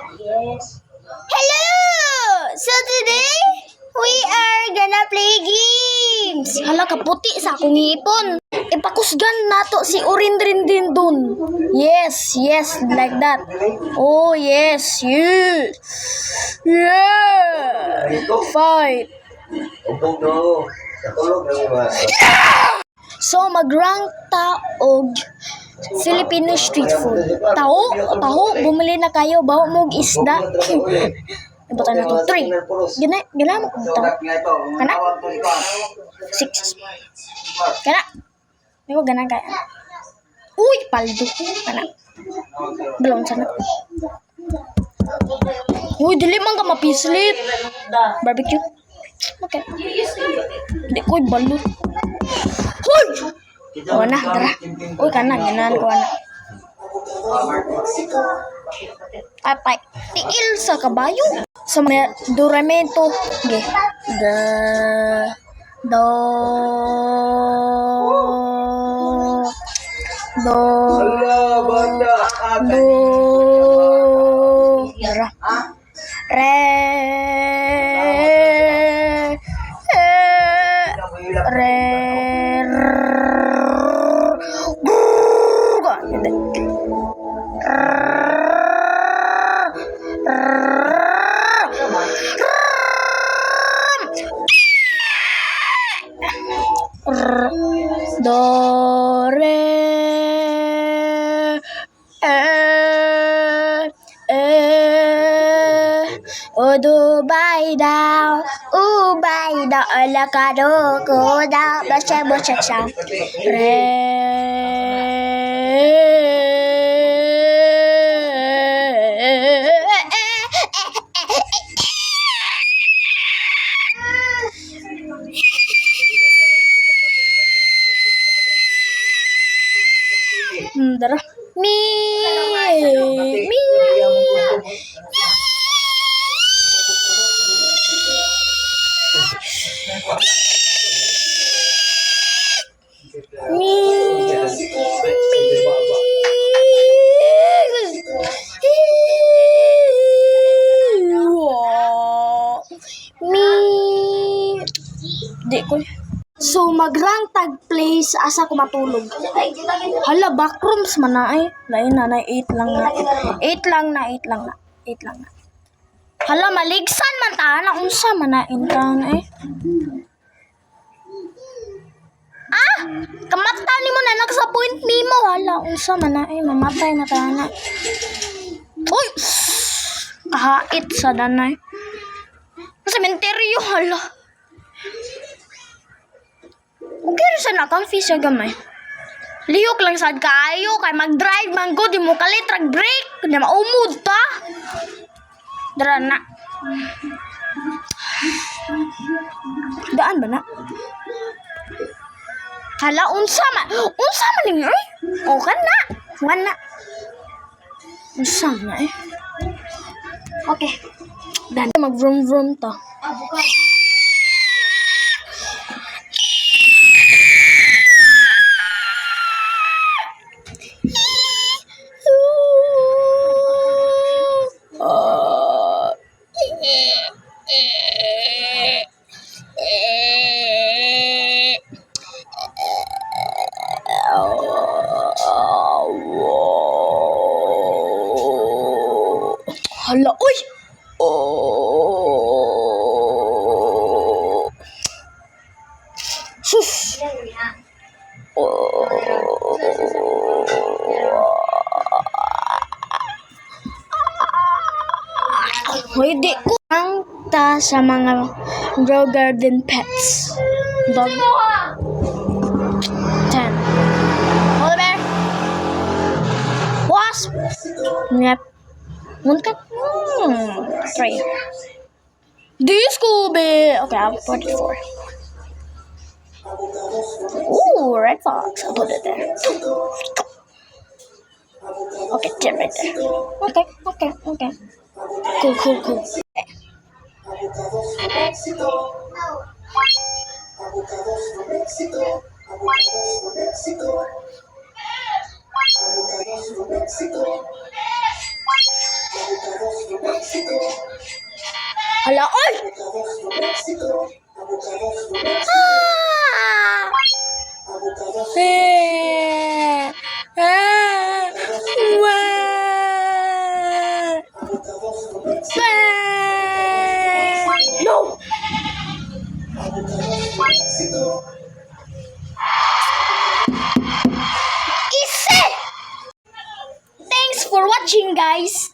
Hello! So today, we are gonna play games. Hala, kaputi sa akong hipon. Ipakusgan nato si Urindrin din dun. Yes, like that. Oh, yes. Yeah. Fight. So, mag-rank ta og Filipino street food. Taho, bumili na kayo, bawo mo og isda. Ibutan na to 3. Gina mo. Kana? 6. Kana? Ikaw gana kaya. Uy, paldo. Kana? Belum sana. Uy, dili man ka mapislit. Barbecue. Okay. Di ko'y balut. Hoy! O na, tara. Uy, kana, ganahan ko na. Atay, tiil sa kabayo. Sa mga duramento. Okay. Do. Tara. Do, re, Dubai daw, ala ka do ko daw, basta siya. Dara. Me. Di ko. So mag-rank tag place asa ko matulog. Hala, backrooms man na ay. Lain na 8 lang na. 8 lang na. Hala, maligsan man ta na unsa man na intan eh. Kamata ni mo na sa point nimo. Hala, unsa man na eh, mamatay na ta na. Uy! Kahait sa danay. Sa sementeryo, hala. Okay, sa na-comfy siya gamay. Liyok lang sad kaayo, kay mag-drive man go, di mo kalitrag break, di maumod ta. Dara na. Daan ba na? Hala, unsa man ninyo eh? O, kana. Unsa na eh? Okay. Dan mag-vroom ta. Hala, uy! Sus! Hindi ko ang ta sa mga grow garden pets. Dog. 10. Polar bear. Wasp. Yep. Munkat. 3. Scooby. Okay, I'll put it 4. Ooh, red fox. I'll put it there. Okay, 10 right there. Okay. Cool. Hala, oy! Ah! Eh! Ah! Wah! Wah! No! Easy! Thanks for watching, guys.